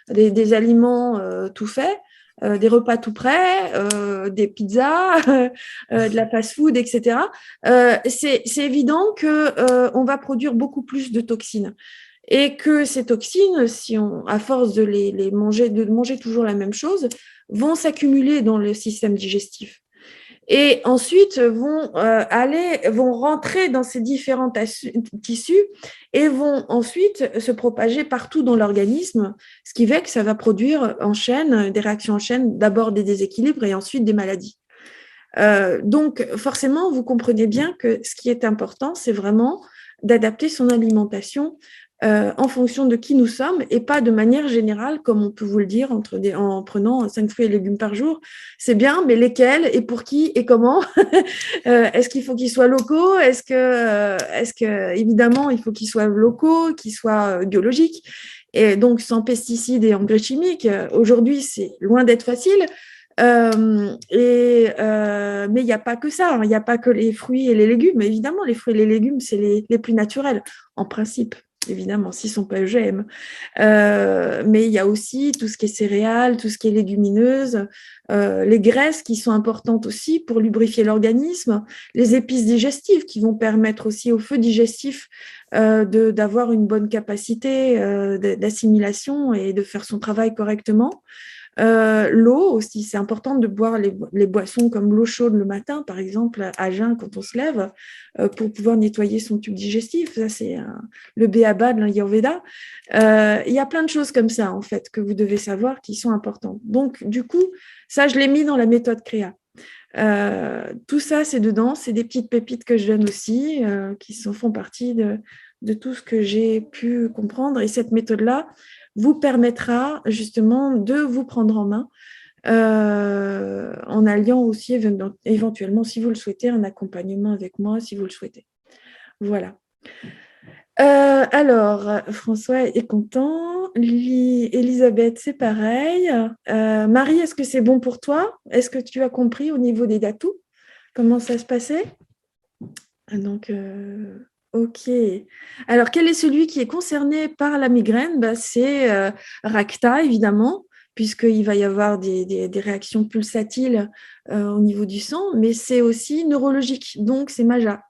S1: des aliments tout faits, des repas tout prêts, des pizzas, de la fast-food, etc., c'est évident qu'on va produire beaucoup plus de toxines. Et que ces toxines, à force de manger toujours la même chose, vont s'accumuler dans le système digestif. et ensuite vont rentrer dans ces différents tissus et vont ensuite se propager partout dans l'organisme, ce qui fait que ça va produire en chaîne des réactions en chaîne, d'abord des déséquilibres et ensuite des maladies. Donc, forcément, vous comprenez bien que ce qui est important, c'est vraiment d'adapter son alimentation en fonction de qui nous sommes et pas de manière générale, comme on peut vous le dire, en prenant 5 fruits et légumes par jour. C'est bien, mais lesquels et pour qui et comment Est-ce qu'il faut qu'ils soient locaux Est-ce que, évidemment, il faut qu'ils soient locaux, qu'ils soient biologiques et donc sans pesticides et engrais chimiques. Aujourd'hui, c'est loin d'être facile. Mais il n'y a pas que ça, hein. Il n'y a pas que les fruits et les légumes. Évidemment, les fruits et les légumes, c'est les plus naturels, en principe, évidemment, s'ils ne sont pas EGM. Mais il y a aussi tout ce qui est céréales, tout ce qui est légumineuse, les graisses qui sont importantes aussi pour lubrifier l'organisme, les épices digestives qui vont permettre aussi au feu digestif d'avoir une bonne capacité d'assimilation et de faire son travail correctement. L'eau aussi, c'est important de boire les boissons comme l'eau chaude le matin, par exemple, à jeun quand on se lève, pour pouvoir nettoyer son tube digestif. Ça, c'est le b.a.-ba de l'Ayurveda. Il y a plein de choses comme ça, en fait, que vous devez savoir qui sont importantes. Donc, du coup, ça, je l'ai mis dans la méthode Créa. Tout ça, c'est dedans. C'est des petites pépites que je donne aussi, qui font partie de tout ce que j'ai pu comprendre. Et cette méthode-là vous permettra justement de vous prendre en main en alliant aussi éventuellement, si vous le souhaitez, un accompagnement avec moi, si vous le souhaitez. Voilà. Alors, François est content. Lily, Elisabeth, c'est pareil. Marie, est-ce que c'est bon pour toi? Est-ce que tu as compris au niveau des datus comment ça se passait? Donc, ok. Alors, quel est celui qui est concerné par la migraine? C'est Rakta, évidemment, puisqu'il va y avoir des réactions pulsatiles au niveau du sang, mais c'est aussi neurologique, donc c'est Maja.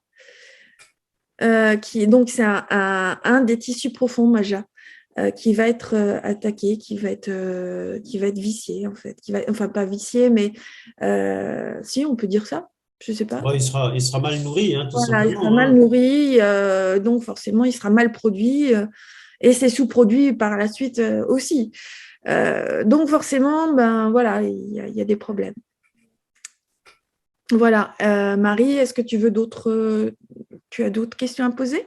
S1: Donc, c'est un des tissus profonds, Maja, qui va être attaqué, qui va être vicié, en fait. Enfin, pas vicié, mais si, on peut dire ça. Je ne sais pas.
S2: Ouais, il sera mal nourri, hein, tout
S1: Voilà, il sera
S2: simplement,
S1: mal
S2: hein.
S1: nourri, donc forcément, il sera mal produit et c'est sous-produit par la suite aussi. Donc forcément, ben voilà, il y a des problèmes. Voilà, Marie, est-ce que tu as d'autres questions à poser?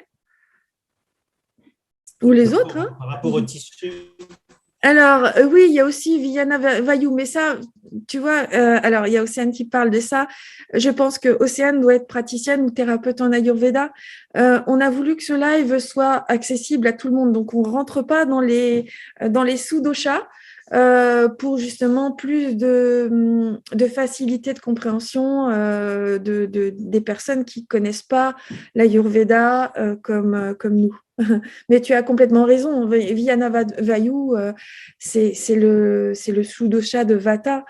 S1: Ou les autres, hein?
S2: Par rapport au tissu.
S1: Alors, oui, il y a aussi Viana Vayou, mais ça, tu vois, alors il y a Océane qui parle de ça. Je pense que Océane doit être praticienne ou thérapeute en Ayurveda. On a voulu que ce live soit accessible à tout le monde, donc on ne rentre pas dans les sous-doshas pour justement plus de facilité de compréhension des personnes qui ne connaissent pas l'Ayurveda comme nous. Mais tu as complètement raison. Viana Vayu, c'est le sous-dosha de Vata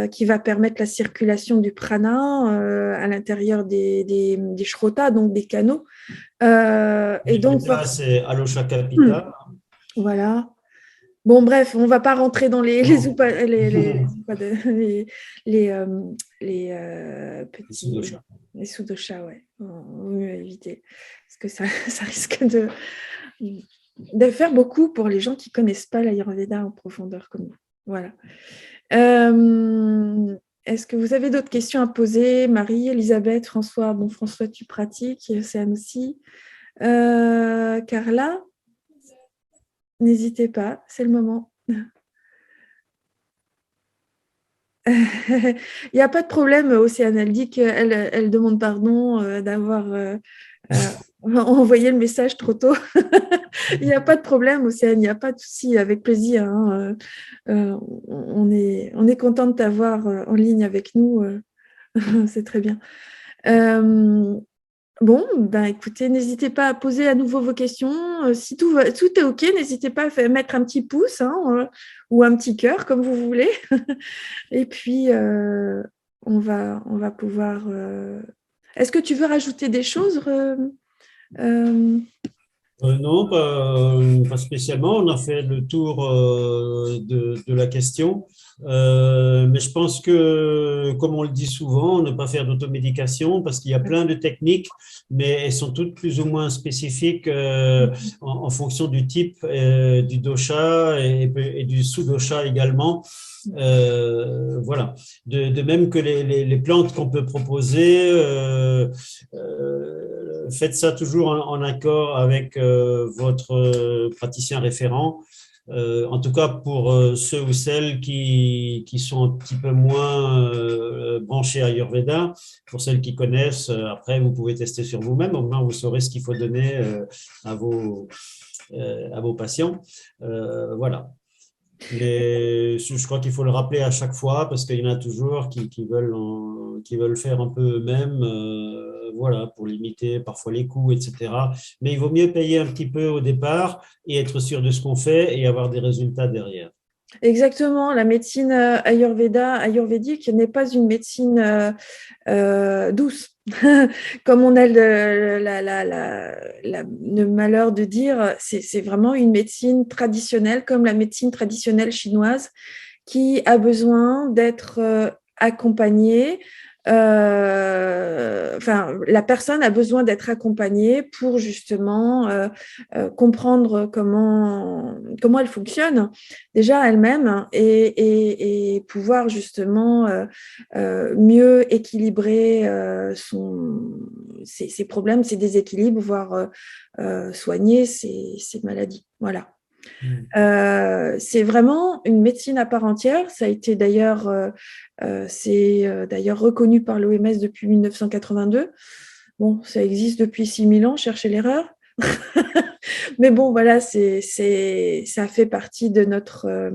S1: qui va permettre la circulation du prana à l'intérieur des shrotas, donc des canaux. Et donc,
S2: C'est Alosha Kapita.
S1: voilà. Bon, bref, on ne va pas rentrer dans les petits les sous-doshas, ouais. On vaut mieux éviter parce que ça risque de faire beaucoup pour les gens qui ne connaissent pas l'Ayurveda en profondeur comme nous. Voilà. Est-ce que vous avez d'autres questions à poser? Marie, Elisabeth, François? Bon, François, tu pratiques, Océane aussi. Carla? N'hésitez pas, c'est le moment. Il n'y a pas de problème, Océane. Elle dit qu'elle demande pardon d'avoir envoyé le message trop tôt. Il n'y a pas de problème, Océane. Il n'y a pas de souci, avec plaisir, hein. On est content de t'avoir en ligne avec nous. C'est très bien. Bon, ben écoutez, n'hésitez pas à poser à nouveau vos questions. Si tout est OK, n'hésitez pas à mettre un petit pouce, hein, ou un petit cœur, comme vous voulez. Et puis, on va pouvoir… Est-ce que tu veux rajouter des choses
S2: Non, pas spécialement. On a fait le tour de la question. Mais je pense que, comme on le dit souvent, ne pas faire d'automédication parce qu'il y a plein de techniques, mais elles sont toutes plus ou moins spécifiques en fonction du type du dosha et du sous-dosha également. Voilà. De même que les plantes qu'on peut proposer, faites ça toujours en accord avec votre praticien référent. En tout cas, pour ceux ou celles qui sont un petit peu moins branchés à Ayurveda, pour celles qui connaissent, après, vous pouvez tester sur vous-même, au moins vous saurez ce qu'il faut donner à vos patients. Voilà. Mais je crois qu'il faut le rappeler à chaque fois parce qu'il y en a toujours qui veulent faire un peu eux-mêmes, voilà, pour limiter parfois les coûts, etc. Mais il vaut mieux payer un petit peu au départ et être sûr de ce qu'on fait et avoir des résultats derrière.
S1: Exactement, la médecine ayurvédique n'est pas une médecine douce. Comme on a le malheur de dire, c'est vraiment une médecine traditionnelle, comme la médecine traditionnelle chinoise, qui a besoin d'être accompagnée. Enfin, la personne a besoin d'être accompagnée pour justement comprendre comment elle fonctionne déjà elle-même et pouvoir justement mieux équilibrer ses problèmes, ses déséquilibres, voire soigner ses maladies. Voilà. C'est vraiment une médecine à part entière. Ça a été d'ailleurs, d'ailleurs reconnu par l'OMS depuis 1982. Bon, ça existe depuis 6000 ans, cherchez l'erreur. Mais bon, voilà, ça fait partie de notre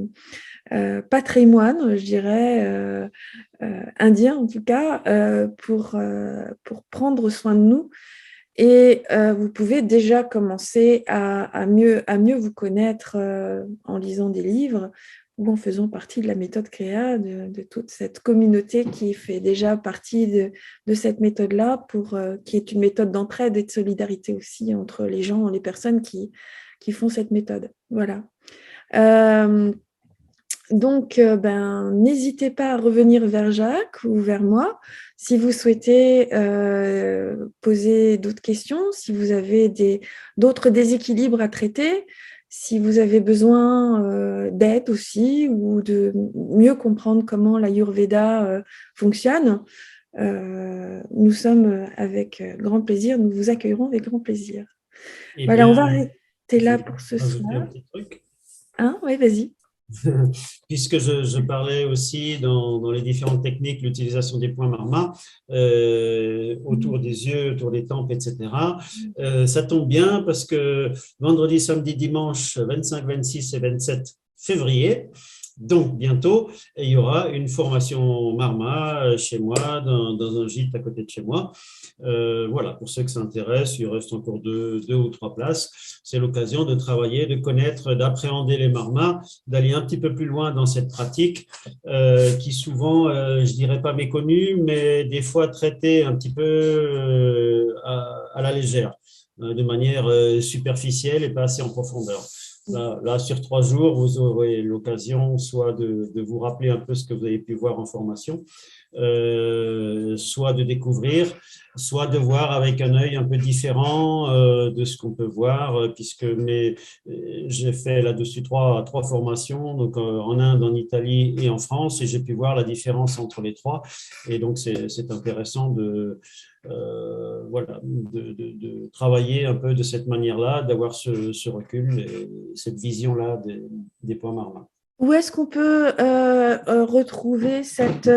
S1: patrimoine, je dirais, indien en tout cas, pour prendre soin de nous. Et vous pouvez déjà commencer à mieux vous connaître en lisant des livres ou en faisant partie de la méthode Créa, de toute cette communauté qui fait déjà partie de cette méthode-là, qui est une méthode d'entraide et de solidarité aussi entre les gens, les personnes qui font cette méthode. Voilà. Donc, n'hésitez pas à revenir vers Jacques ou vers moi si vous souhaitez poser d'autres questions, si vous avez d'autres déséquilibres à traiter, si vous avez besoin d'aide aussi ou de mieux comprendre comment l'Ayurveda fonctionne. Nous sommes avec grand plaisir, nous vous accueillerons avec grand plaisir.
S2: Eh
S1: Voilà, on va
S2: bien,
S1: arrêter
S2: je
S1: là
S2: vais
S1: pour ce
S2: rajouter un
S1: soir.
S2: petit truc.
S1: Hein? Oui, vas-y.
S2: Puisque je parlais aussi dans les différentes techniques, l'utilisation des points marma autour des yeux, autour des tempes, etc. Ça tombe bien parce que vendredi, samedi, dimanche 25, 26 et 27 février, donc bientôt, il y aura une formation marma chez moi, dans un gîte à côté de chez moi. Voilà, pour ceux que ça intéresse, il reste encore deux ou trois places. C'est l'occasion de travailler, de connaître, d'appréhender les marmas, d'aller un petit peu plus loin dans cette pratique qui souvent, je dirais pas méconnue, mais des fois traitée un petit peu à la légère, de manière superficielle et pas assez en profondeur. Là, sur 3 jours, vous aurez l'occasion soit de vous rappeler un peu ce que vous avez pu voir en formation, soit de découvrir, soit de voir avec un œil un peu différent de ce qu'on peut voir, puisque j'ai fait là-dessus trois formations, donc en Inde, en Italie et en France, et j'ai pu voir la différence entre les trois. Et donc, c'est intéressant voilà, de travailler un peu de cette manière-là, d'avoir ce recul et cette vision-là des points marins.
S1: Où est-ce qu'on peut retrouver cette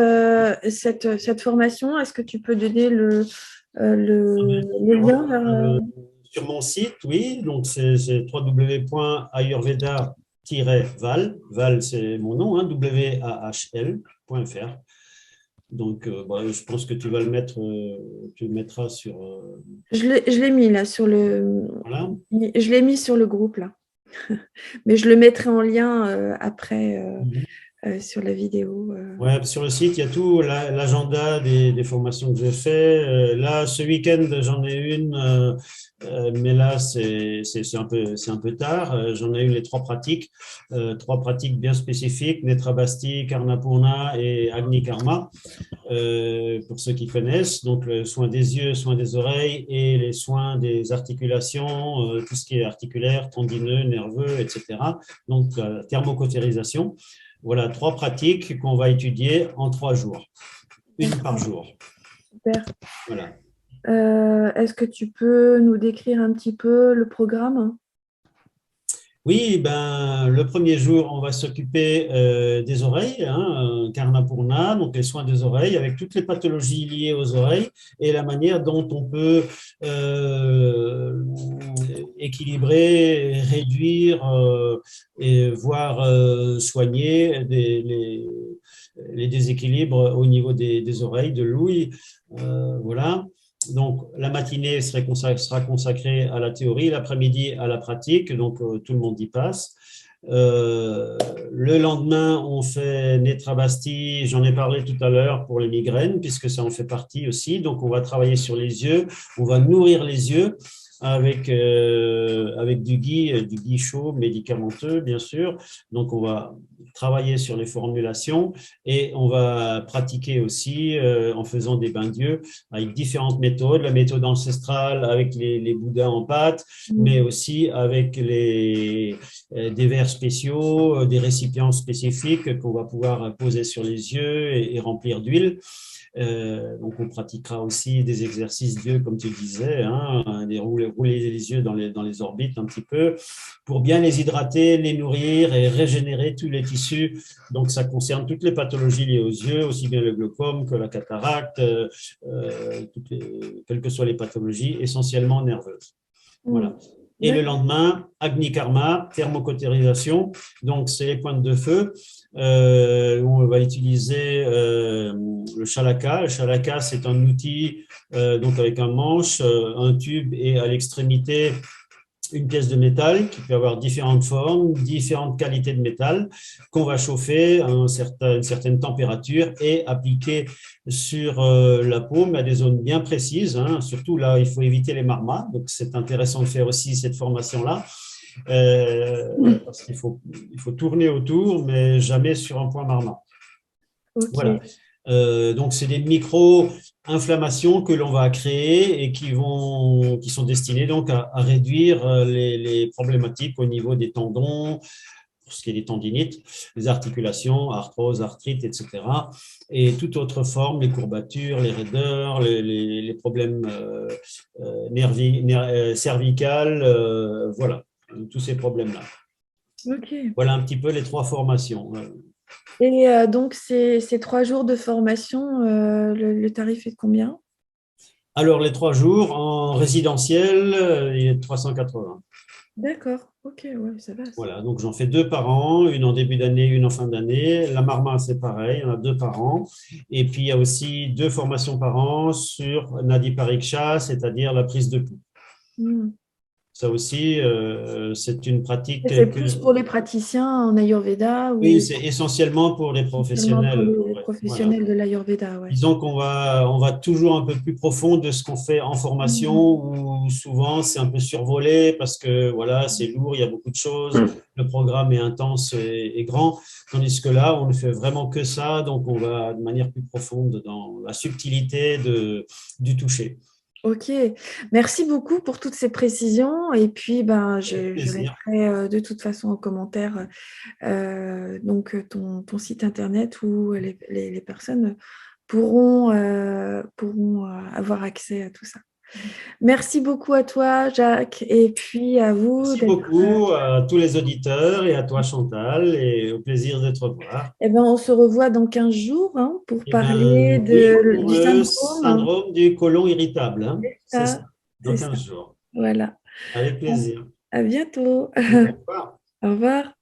S1: formation? Est-ce que tu peux donner le lien vers...
S2: Sur mon site, oui, donc c'est www.ayurveda-val, Val c'est mon nom, hein, wahl.fr. Donc, je pense que tu vas tu le mettras sur.
S1: Je l'ai mis là sur
S2: Voilà.
S1: je l'ai mis sur le groupe là. Mais je le mettrai en lien après sur la vidéo.
S2: Ouais, sur le site, il y a tout l'agenda des formations que j'ai fait. Là, ce week-end, j'en ai une, mais là, c'est un peu tard. J'en ai eu les trois pratiques bien spécifiques, Netra Basti, Karnapurna et Agni Karma, pour ceux qui connaissent. Donc, le soin des yeux, soin des oreilles et les soins des articulations, tout ce qui est articulaire, tendineux, nerveux, etc. Donc, thermocautérisation. Voilà, trois pratiques qu'on va étudier en 3 jours, une par jour.
S1: Super.
S2: Voilà.
S1: Est-ce que tu peux nous décrire un petit peu le programme?
S2: Oui, ben, le premier jour, on va s'occuper des oreilles, hein, Karnapurna, donc les soins des oreilles, avec toutes les pathologies liées aux oreilles et la manière dont on peut équilibrer, réduire et voire soigner les déséquilibres au niveau des oreilles, de l'ouïe. Voilà. Donc, la matinée sera consacrée à la théorie, l'après-midi à la pratique, donc tout le monde y passe. Le lendemain, on fait Netrabasti, j'en ai parlé tout à l'heure pour les migraines, puisque ça en fait partie aussi. Donc, on va travailler sur les yeux, on va nourrir les yeux avec du ghee chaud, médicamenteux, bien sûr. Donc, on va travailler sur les formulations et on va pratiquer aussi en faisant des bains d'yeux avec différentes méthodes, la méthode ancestrale avec les bouddhas en pâte, mais aussi avec des verres spéciaux, des récipients spécifiques qu'on va pouvoir poser sur les yeux et remplir d'huile. Donc, on pratiquera aussi des exercices d'yeux, comme tu disais, hein, rouler les yeux dans les orbites un petit peu, pour bien les hydrater, les nourrir et régénérer tous les tissus. Donc, ça concerne toutes les pathologies liées aux yeux, aussi bien le glaucome que la cataracte, quelles que soient les pathologies, essentiellement nerveuses. Voilà. Et le lendemain, Agni Karma, thermocautérisation. Donc, c'est les pointes de feu. Où on va utiliser le Shalaka. Le Shalaka, c'est un outil donc avec un manche, un tube et à l'extrémité, une pièce de métal qui peut avoir différentes formes, différentes qualités de métal qu'on va chauffer à une certaine température et appliquer sur la peau, mais à des zones bien précises. Hein. Surtout là, il faut éviter les marmas. Donc, c'est intéressant de faire aussi cette formation-là. Parce qu'il faut tourner autour, mais jamais sur un point marmant.
S1: Okay.
S2: Voilà. Donc, c'est des micro-inflammations que l'on va créer et qui sont destinées donc à réduire les problématiques au niveau des tendons, pour ce qui est des tendinites, les articulations, arthrose, arthrite, etc. Et toute autre forme, les courbatures, les raideurs, les problèmes cervicales, voilà, tous ces problèmes-là.
S1: Okay.
S2: Voilà un petit peu les trois formations.
S1: Et donc, ces 3 jours de formation, le tarif est de combien?
S2: Alors, les 3 jours en résidentiel, il est de 380.
S1: D'accord, ok, ouais, ça va.
S2: Voilà, donc j'en fais 2 par an, une en début d'année, une en fin d'année. La Marma, c'est pareil, il y en a 2 par an. Et puis, il y a aussi 2 formations par an sur Nadi Pariksha, c'est-à-dire la prise de pouls. Ça aussi, c'est une pratique.
S1: C'est plus pour les praticiens en Ayurveda
S2: Oui, c'est essentiellement pour les professionnels.
S1: pour les professionnels
S2: Voilà.
S1: de l'Ayurveda, ouais.
S2: Disons qu'on va toujours un peu plus profond de ce qu'on fait en formation, où souvent c'est un peu survolé parce que voilà, c'est lourd, il y a beaucoup de choses, le programme est intense et grand, tandis que là, on ne fait vraiment que ça, donc on va de manière plus profonde dans la subtilité du toucher.
S1: Ok, merci beaucoup pour toutes ces précisions. Et puis, je mettrai de toute façon en commentaire donc ton site internet où les personnes pourront avoir accès à tout ça. Merci beaucoup à toi, Jacques, et puis à vous.
S2: Merci beaucoup à tous les auditeurs et à toi, Chantal, et au plaisir de te revoir.
S1: Eh ben, on se revoit dans 15 jours pour parler
S2: pour
S1: du
S2: le
S1: syndrome.
S2: syndrome du côlon irritable. Hein.
S1: C'est
S2: C'est
S1: ça,
S2: ça, dans 15 jours.
S1: Voilà.
S2: Avec plaisir.
S1: À bientôt.
S2: Au revoir.
S1: Au revoir.